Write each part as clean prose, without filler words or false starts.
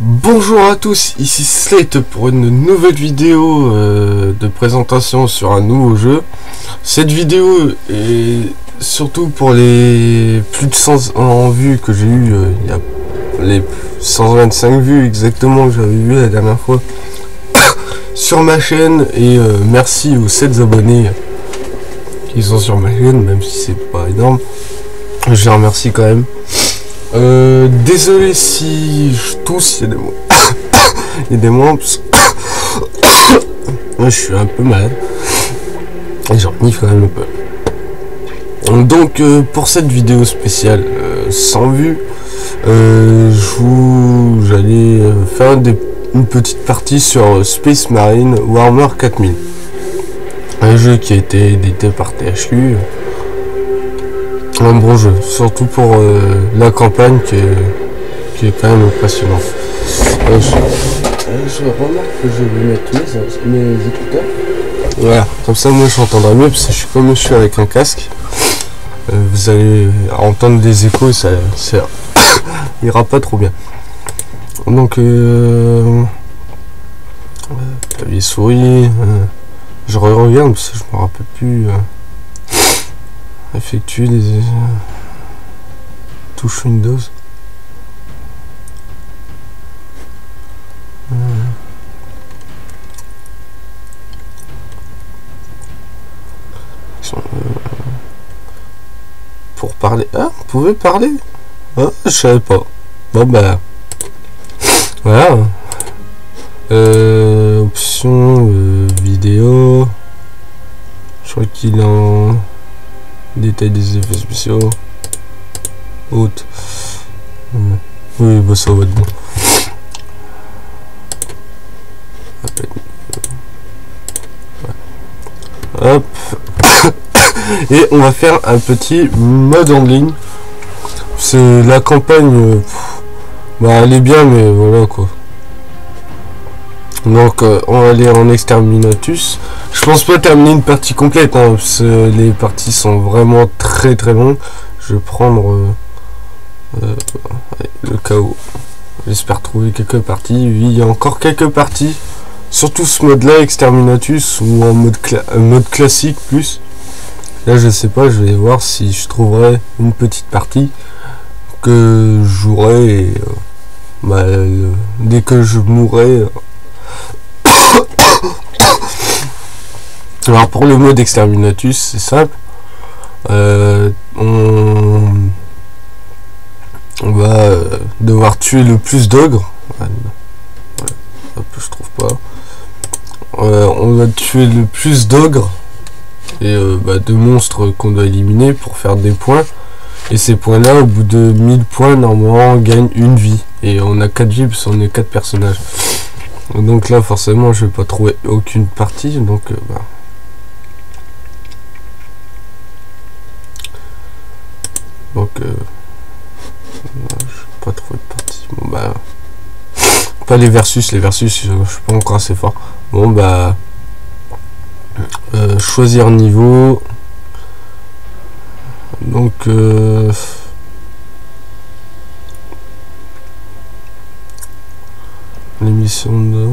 Bonjour à tous, ici Slate pour une nouvelle vidéo de présentation sur un nouveau jeu. Cette vidéo est surtout pour les plus de 100 vues que j'ai eu, il y a les 125 vues exactement que j'avais vu la dernière fois sur ma chaîne, et merci aux 7 abonnés qui sont sur ma chaîne, même si c'est pas énorme, je les remercie quand même. Désolé si je tousse, il y a des mots. Il y a des mots. Moi je suis un peu malade. Et j'en renifle quand même un peu. Donc pour cette vidéo spéciale sans vue, j'allais faire une petite partie sur Space Marine Warhammer 4000. Un jeu qui a été édité par THQ. Un bon jeu, surtout pour la campagne qui est quand même impressionnante. Je remarque que je vais mettre mes écouteurs. Voilà, comme ça moi j'entendrai mieux, parce que comme je suis avec un casque, vous allez entendre des échos, ça ira pas trop bien. Donc clavier souris, je regarde parce que je me rappelle plus. Effectuer des touches Windows. Pour parler. Ah, vous pouvez parler. Ah, je savais pas. Bon bah voilà. Options vidéo. Je crois qu'il en détail des effets spéciaux. Haute. Oui, bah ça va être bon. Hop. Et on va faire un petit mode en ligne. C'est la campagne. Bah elle est bien, mais voilà quoi. Donc on va aller en exterminatus. Je pense pas terminer une partie complète, hein, parce que les parties sont vraiment très longues. Je vais prendre le chaos. J'espère trouver quelques parties. Oui, il y a encore quelques parties. Surtout ce mode là, exterminatus, ou en mode classique plus. Là je sais pas, je vais voir si je trouverai une petite partie que je jouerai, et dès que je mourrai. Alors pour le mode exterminatus, c'est simple. On va devoir tuer le plus d'ogres. Hop, je trouve pas. On va tuer le plus d'ogres et de monstres qu'on doit éliminer pour faire des points. Et ces points là, au bout de 1000 points, normalement on gagne une vie. Et on a 4 vies parce qu'on est 4 personnages. Donc là forcément je vais pas trouver aucune partie. Donc je vais pas trouver de partie. Bon bah pas les versus, je suis pas encore assez fort. Bon bah choisir niveau. Donc l'émission de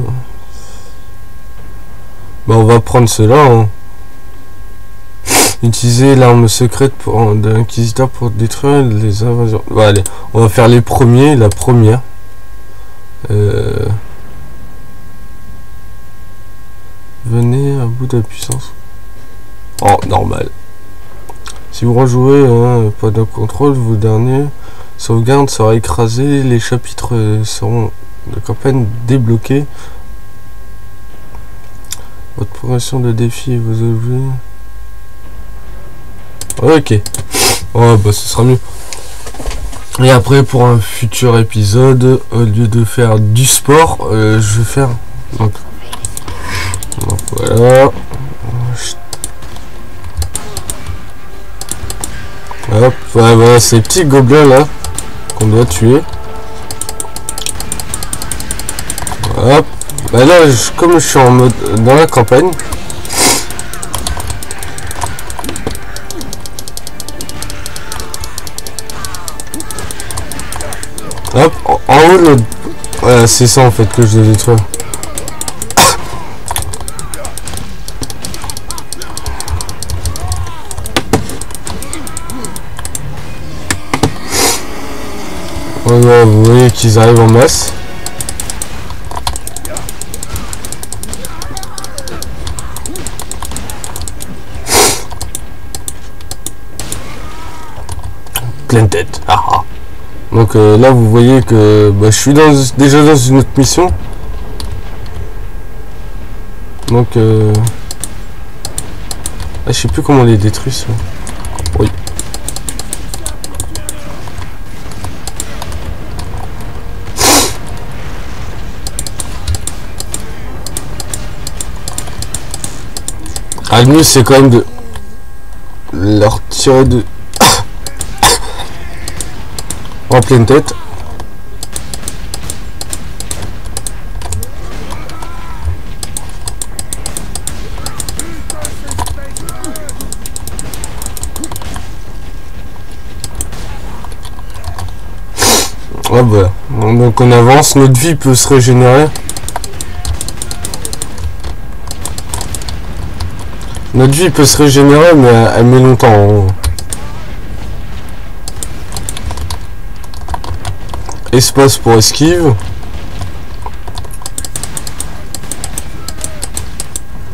on va prendre cela, hein. Utiliser l'arme secrète de l'inquisiteur pour détruire les invasions. Bon, allez, on va faire les premiers, la première. Venez à bout de la puissance. Oh, normal. Si vous rejouez pas de contrôle, vos derniers sauvegardes sera écrasé, les chapitres seront de campagne débloqués. Votre progression de défi et vos objets. Ok. Oh bah ce sera mieux. Et après pour un futur épisode, au lieu de faire du sport, je vais faire. Donc voilà. Hop, voilà ces petits gobelins là qu'on doit tuer. Hop. Bah là, comme je suis en mode dans la campagne. Hop, en haut Voilà, c'est ça en fait que je dois détruire. Voilà, vous voyez qu'ils arrivent en masse. Pleine tête. Ah, ah. Donc là vous voyez que bah, je suis déjà dans une autre mission. Donc je sais plus comment on les détruit ça. Oui. Ah, le mieux c'est quand même de leur tirer de en pleine tête. Ah bah, donc on avance, notre vie peut se régénérer. Notre vie peut se régénérer, mais elle met longtemps. Espace pour esquive.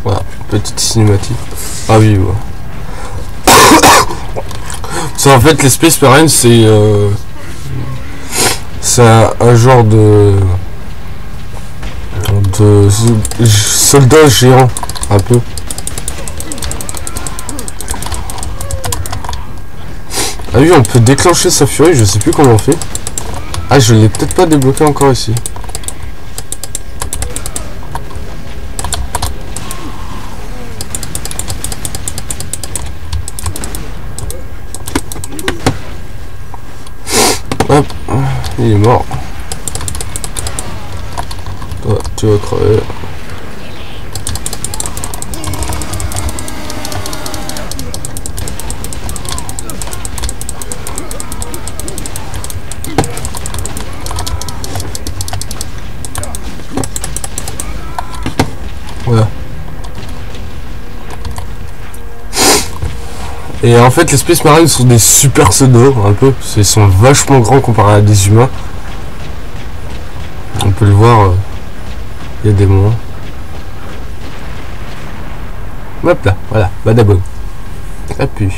Voilà, petite cinématique. Ah oui, ouais. Ça, en fait, les Space Marines, c'est un genre de soldats géants, un peu. Ah oui, on peut déclencher sa furie, je sais plus comment on fait. Ah, je l'ai peut-être pas débloqué encore ici. Hop, il est mort. Toi, tu vas crever. Voilà. Et en fait, les Space Marines sont des super soldats, un peu. Ils sont vachement grands comparés à des humains. On peut le voir. Il y a des moments. Hop là, voilà, badabom. Appuie.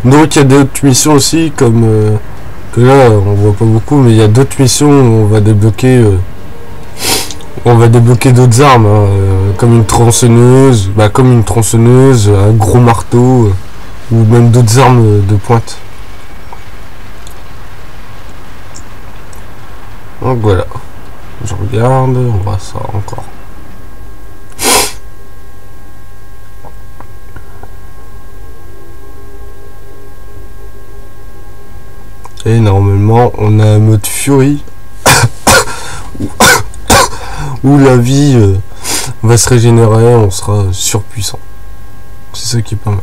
Donc il y a d'autres missions aussi, comme que là on voit pas beaucoup, mais il y a d'autres missions où on va débloquer d'autres armes, hein, comme une tronçonneuse, un gros marteau, ou même d'autres armes de pointe. Donc voilà, je regarde, on voit ça encore. Et normalement on a un mode Fury où la vie va se régénérer, on sera surpuissant. C'est ça qui est pas mal.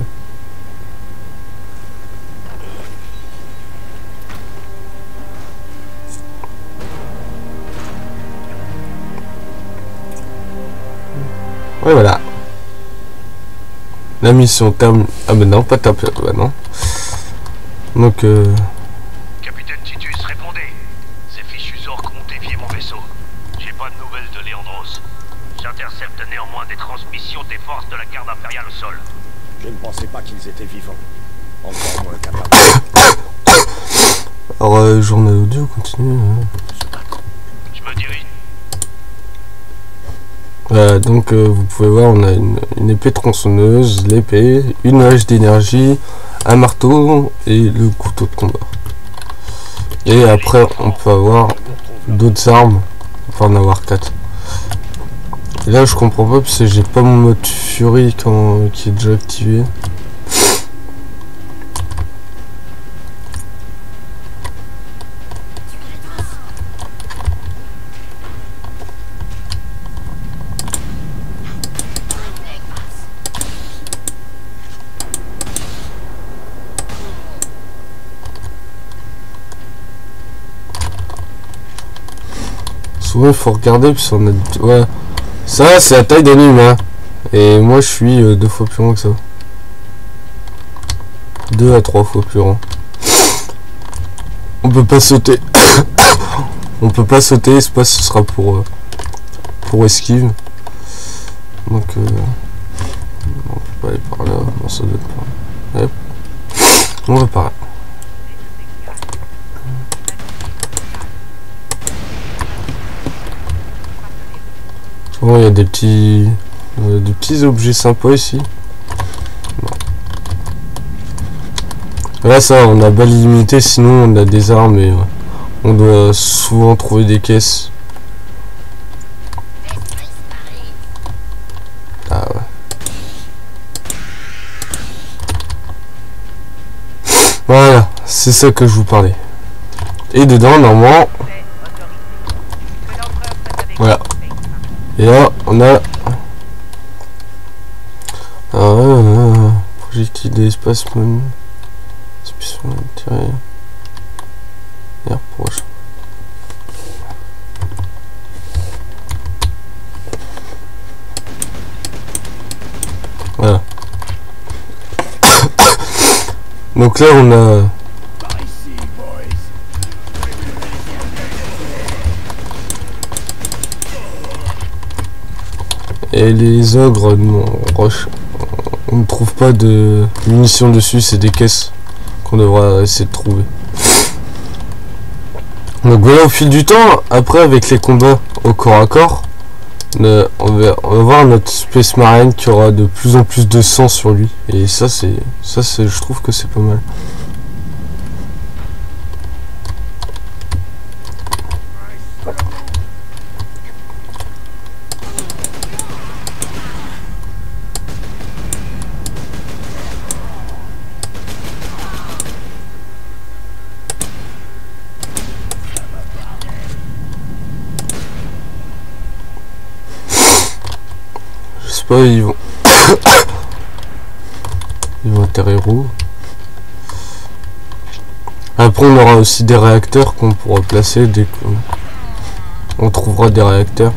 Ouais, voilà. La mission termine. Ah ben non, pas top. Bah non. Donc Capitaine Titus, répondez. Ces fichus orques ont dévié mon vaisseau. J'ai pas de nouvelles de Léandros. J'intercepte néanmoins des transmissions des forces de la garde impériale au sol. Je ne pensais pas qu'ils étaient vivants. Encore moins capables. alors journal audio continue. Je me dirige. Donc vous pouvez voir, on a une épée tronçonneuse, l'épée, une hache d'énergie, un marteau et le couteau de combat. Et après on peut avoir d'autres armes, on peut en avoir 4. Et là je comprends pas parce que j'ai pas mon mode Fury qui est déjà activé. Souvent il faut regarder parce qu'on a... Ouais. Ça c'est la taille d'un humain. Et moi je suis 2 fois plus grand que ça. 2 à 3 fois plus grand. On peut pas sauter. On peut pas sauter, l'espace ce sera pour esquive. Donc on peut pas aller par là, non, ça doit être par là. Hop. On va par là. Bon, il y a des petits objets sympas ici. Bon. Là ça on a balle illimitée, sinon on a des armes et on doit souvent trouver des caisses. Ah ouais. Voilà, c'est ça que je vous parlais. Et dedans normalement. Voilà. Et là on a projectile de l'espace tiré et proche. Voilà. Donc là on a et les ogres non, on ne trouve pas de munitions dessus, c'est des caisses qu'on devra essayer de trouver. Donc voilà, au fil du temps, après avec les combats au corps à corps, on va voir notre Space Marine qui aura de plus en plus de sang sur lui. Et ça c'est je trouve que c'est pas mal. Ils vont atterrir où? Après on aura aussi des réacteurs qu'on pourra placer dès qu'on trouvera des réacteurs.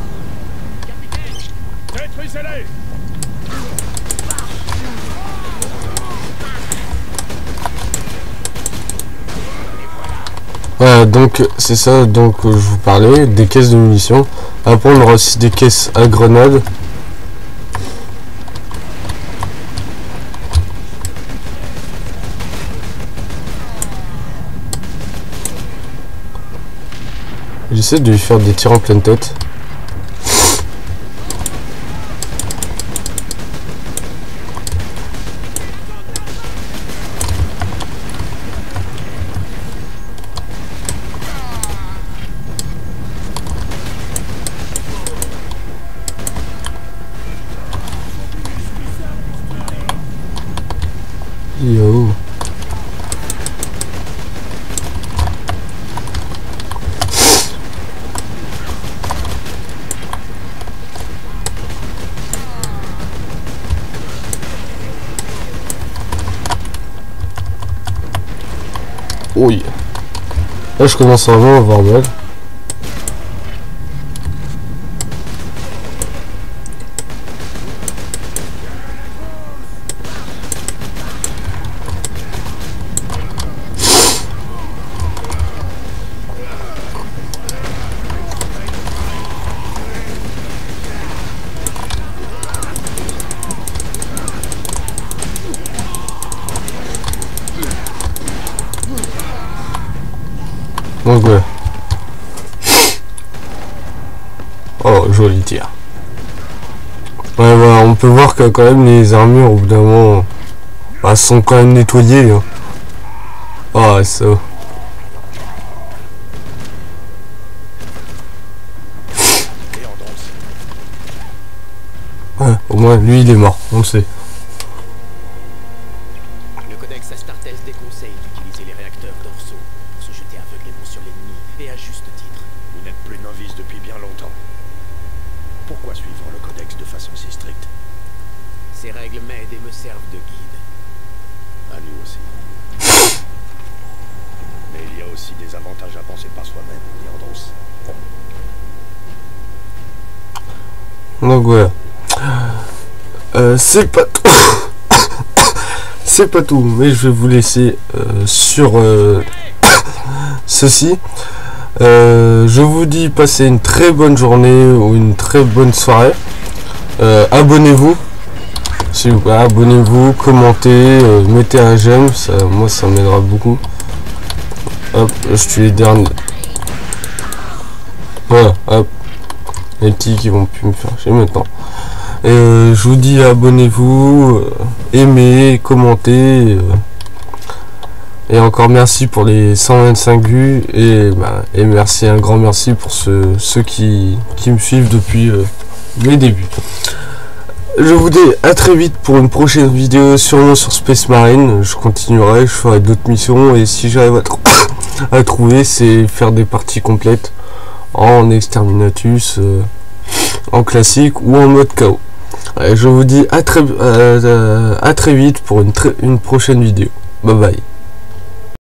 Voilà, donc c'est ça donc je vous parlais des caisses de munitions. Après on aura aussi des caisses à grenades. J'essaie de lui faire des tirs en pleine tête. Yo. Oui. Là je commence vraiment à avoir mal. Donc ouais. Oh, joli tir. Ouais, voilà, on peut voir que quand même les armures au bout d'un moment bah, sont quand même nettoyées. Hein. Oh, ça. Ouais, au moins lui il est mort, on le sait. Le codex Astartes déconseille d'utiliser les réacteurs dorsaux pour se jeter aveuglément sur l'ennemi, et à juste titre. Vous n'êtes plus novice depuis bien longtemps. Pourquoi suivre le codex de façon si stricte? Ces règles m'aident et me servent de guide. À nous aussi. Mais il y a aussi des avantages à penser par soi-même, Niandos. Donc voilà. C'est pas tout. C'est pas tout, mais je vais vous laisser sur ceci. Je vous dis passez une très bonne journée ou une très bonne soirée. Abonnez-vous. S'il vous plaît, abonnez-vous, commentez, mettez un j'aime, moi ça m'aidera beaucoup. Hop, je suis les derniers. Voilà, hop. Les petits qui vont plus me faire chier maintenant. Et je vous dis abonnez-vous, aimez, commentez. Et encore merci pour les 125 vues. Et merci, un grand merci pour ceux qui me suivent depuis mes débuts. Je vous dis à très vite pour une prochaine vidéo, sûrement sur Space Marine. Je continuerai, je ferai d'autres missions. Et si j'arrive à trouver, c'est faire des parties complètes en exterminatus, en classique ou en mode KO. Je vous dis à très vite pour une prochaine vidéo. Bye bye.